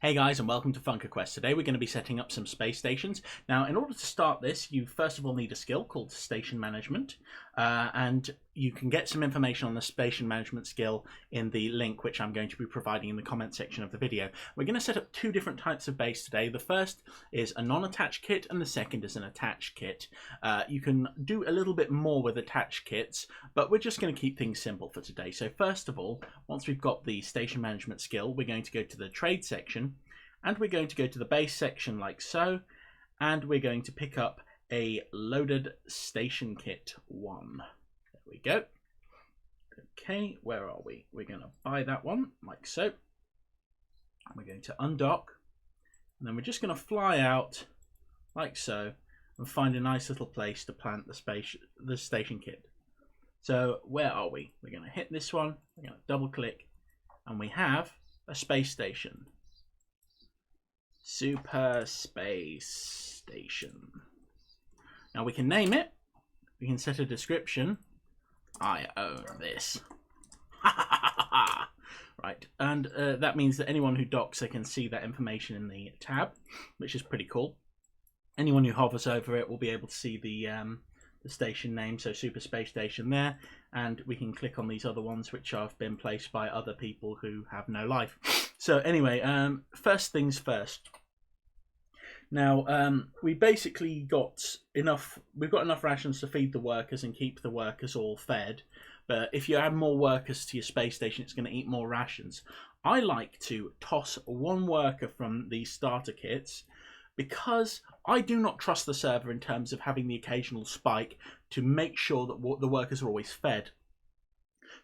Hey guys, and welcome to Phunka Quest. Today we're going to be setting up some space stations. Now, in order to start this, you first of all need a skill called Station Management, and you can get some information on the Station Management skill in the link which I'm going to be providing in the comment section of the video. We're going to set up two different types of base today. The first is a non-attached kit, and the second is an attached kit. You can do a little bit more with attached kits, but we're just going to keep things simple for today. So first of all, once we've got the Station Management skill, we're going to go to the trade section, and we're going to go to the base section like so, and we're going to pick up a loaded station kit 1. There we go. Okay, where are we? We're going to buy that one like so. We're going to undock, and then we're just going to fly out like so and find a nice little place to plant the station kit. So where are we? We're going to hit this one, we're going to double click, and we have a space station. Super Space Station. Now we can name it. We can set a description. I own this. Right, and that means that anyone who docks, they can see that information in the tab, which is pretty cool. Anyone who hovers over it will be able to see the station name, so Super Space Station there, and we can click on these other ones which have been placed by other people who have no life. So anyway, first things first. Now we basically we've got enough rations to feed the workers and keep the workers all fed, but if you add more workers to your space station, it's going to eat more rations. I like to toss one worker from these starter kits because I do not trust the server in terms of having the occasional spike to make sure that the workers are always fed.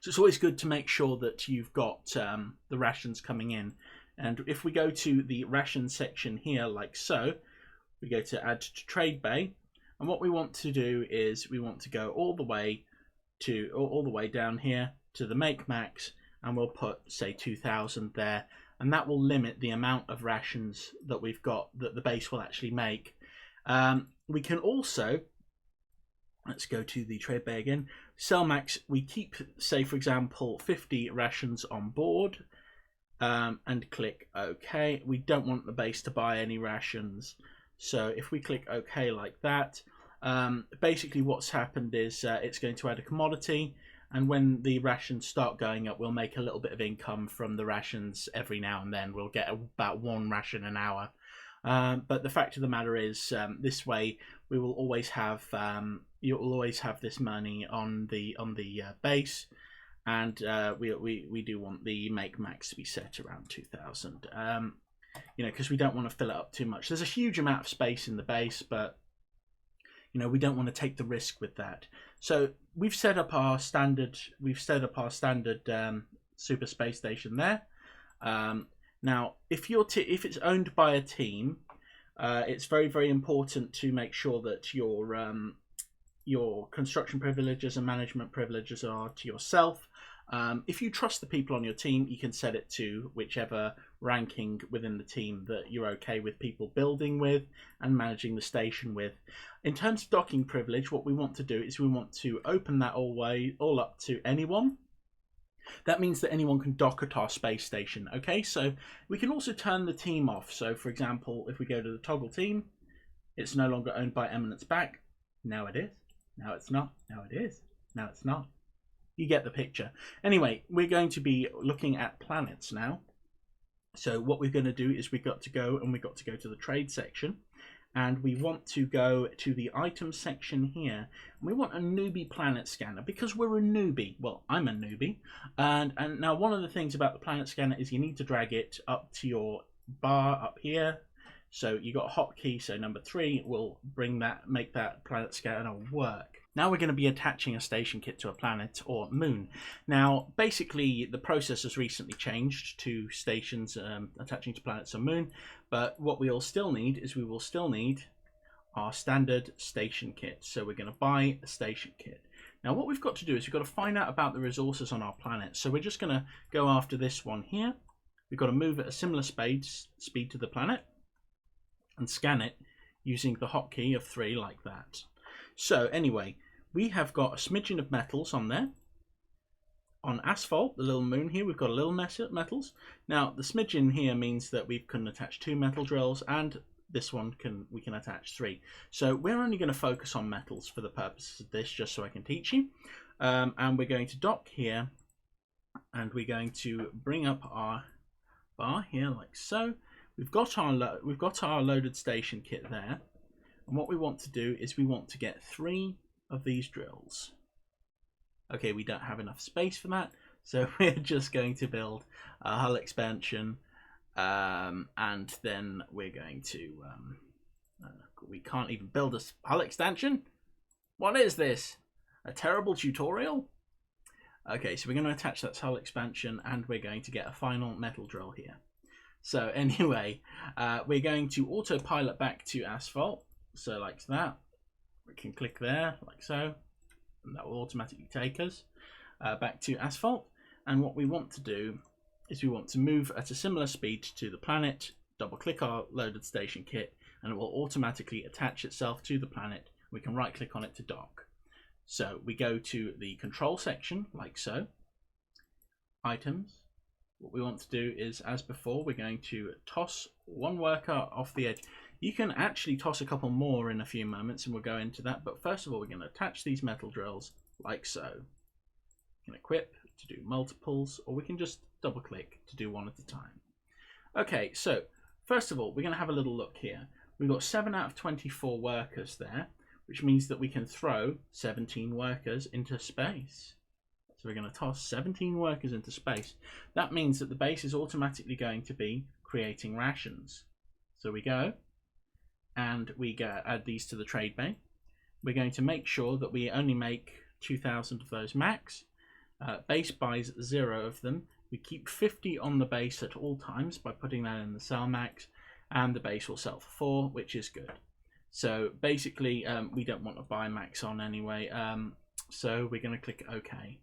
So it's always good to make sure that you've got the rations coming in. And if we go to the ration section here like so, we go to add to trade bay, and what we want to do is we want to go all the way down here to the make max, and we'll put say 2000 there, and that will limit the amount of rations that we've got that the base will actually make. We can also, let's go to the trade bay again, sell max, we keep, say for example, 50 rations on board, and click OK. We don't want the base to buy any rations, so if we click OK like that, basically what's happened is it's going to add a commodity, and when the rations start going up, we'll make a little bit of income from the rations every now and then. We'll get about 1 ration an hour. But the fact of the matter is, this way we will always have you'll always have this money on the base, and we do want the make max to be set around 2000. You know, because we don't want to fill it up too much. There's a huge amount of space in the base, but you know, we don't want to take the risk with that. So we've set up our standard. Super Space Station there. Now, if it's owned by a team, it's very important to make sure that your construction privileges and management privileges are to yourself. If you trust the people on your team, you can set it to whichever ranking within the team that you're okay with people building with and managing the station with. In terms of docking privilege, what we want to do is we want to open that all up to anyone. That means that anyone can dock at our space station. Okay, so we can also turn the team off. So for example, if we go to the toggle team, it's no longer owned by Eminence Back. Now it is. Now it's not. Now it is. Now it's not. You get the picture. Anyway, we're going to be looking at planets now. So what we're going to do is we've got to go to the trade section, and we want to go to the item section here, and we want a newbie planet scanner because we're a newbie. Well, I'm a newbie, and now one of the things about the planet scanner is you need to drag it up to your bar up here. So you got a hotkey, so number 3 will make that planet scanner work. Now we're going to be attaching a station kit to a planet or moon. Now, basically, the process has recently changed to stations attaching to planets or moon, but what we will still need is our standard station kit. So we're going to buy a station kit. Now, what we've got to do is we've got to find out about the resources on our planet. So we're just going to go after this one here. We've got to move at a similar speed to the planet and scan it using the hotkey of 3 like that. So anyway, we have got a smidgen of metals on there. on asphalt, the little moon here, we've got a little metals. Now the smidgen here means that we can attach 2 metal drills, and this one we can attach 3. So we're only going to focus on metals for the purposes of this, just so I can teach you. And we're going to dock here, and we're going to bring up our bar here like so. We've got our loaded station kit there, and what we want to do is we want to get 3 of these drills. Okay, we don't have enough space for that, so we're just going to build a hull expansion, and then we're going to we can't even build a hull extension. What is this? A terrible tutorial? Okay, so we're going to attach that hull expansion, and we're going to get a final metal drill here. So anyway, we're going to autopilot back to asphalt, so like that. We can click there like so, and that will automatically take us back to asphalt. And what we want to do is we want to move at a similar speed to the planet, double click our loaded station kit, and it will automatically attach itself to the planet. We can right click on it to dock. So we go to the control section like so, items. What we want to do is, as before, we're going to toss 1 worker off the edge. You can actually toss a couple more in a few moments, and we'll go into that. But first of all, we're going to attach these metal drills like so. We can equip to do multiples, or we can just double click to do 1 at a time. Okay, so first of all, we're going to have a little look here. We've got 7 out of 24 workers there, which means that we can throw 17 workers into space. So we're going to toss 17 workers into space. That means that the base is automatically going to be creating rations. So we go, and we add these to the trade bay. We're going to make sure that we only make 2,000 of those max. Base buys 0 of them. We keep 50 on the base at all times by putting that in the sell max, and the base will sell for 4, which is good. So basically, we don't want to buy max on anyway, so we're going to click OK.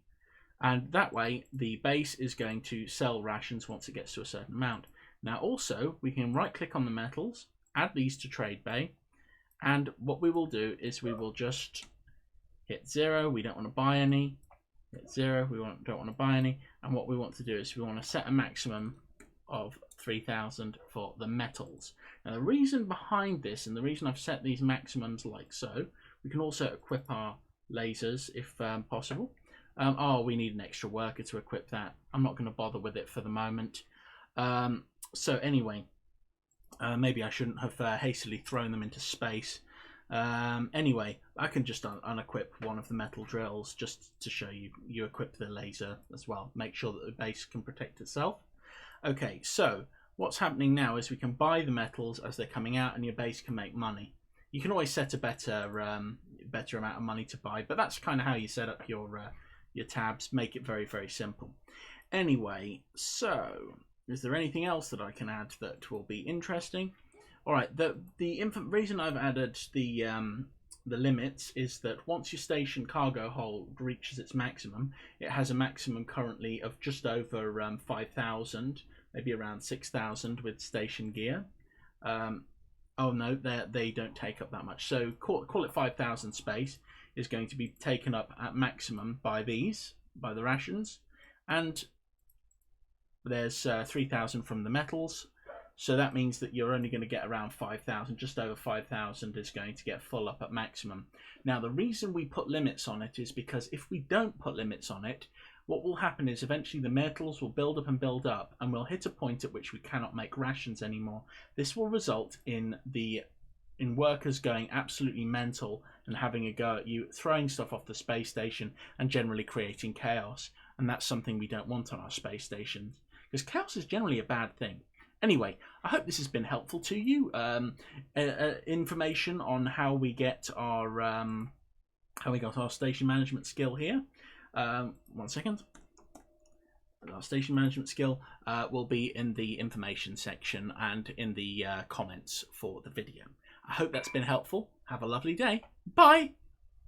And that way, the base is going to sell rations once it gets to a certain amount. Now also, we can right click on the metals, add these to trade bay, and what we will do is we will just hit 0, we don't want to buy any, hit 0, we don't want to buy any, and what we want to do is we want to set a maximum of 3,000 for the metals. Now the reason behind this, and the reason I've set these maximums like so, we can also equip our lasers if possible. Oh, we need an extra worker to equip that. I'm not going to bother with it for the moment. So anyway, maybe I shouldn't have hastily thrown them into space. Anyway, I can just unequip one of the metal drills just to show you equip the laser as well. Make sure that the base can protect itself. Okay, so what's happening now is we can buy the metals as they're coming out, and your base can make money. You can always set a better amount of money to buy, but that's kind of how you set up your tabs. Make it very, very simple. Anyway, so is there anything else that I can add that will be interesting? All right, the reason I've added the limits is that once your station cargo hold reaches its maximum, it has a maximum currently of just over 5,000, maybe around 6,000 with station gear. Oh no, they don't take up that much. So call it 5,000 space is going to be taken up at maximum by the rations, and there's 3,000 from the metals. So that means that you're only going to get around 5,000, just over 5,000 is going to get full up at maximum. Now the reason we put limits on it is because if we don't put limits on it, what will happen is eventually the metals will build up, and we'll hit a point at which we cannot make rations anymore. This will result in workers going absolutely mental and having a go at you, throwing stuff off the space station and generally creating chaos. And that's something we don't want on our space stations, because chaos is generally a bad thing. Anyway, I hope this has been helpful to you. Information on how we got our station management skill here. 1 second. Our station management skill will be in the information section and in the comments for the video. I hope that's been helpful. Have a lovely day. Bye.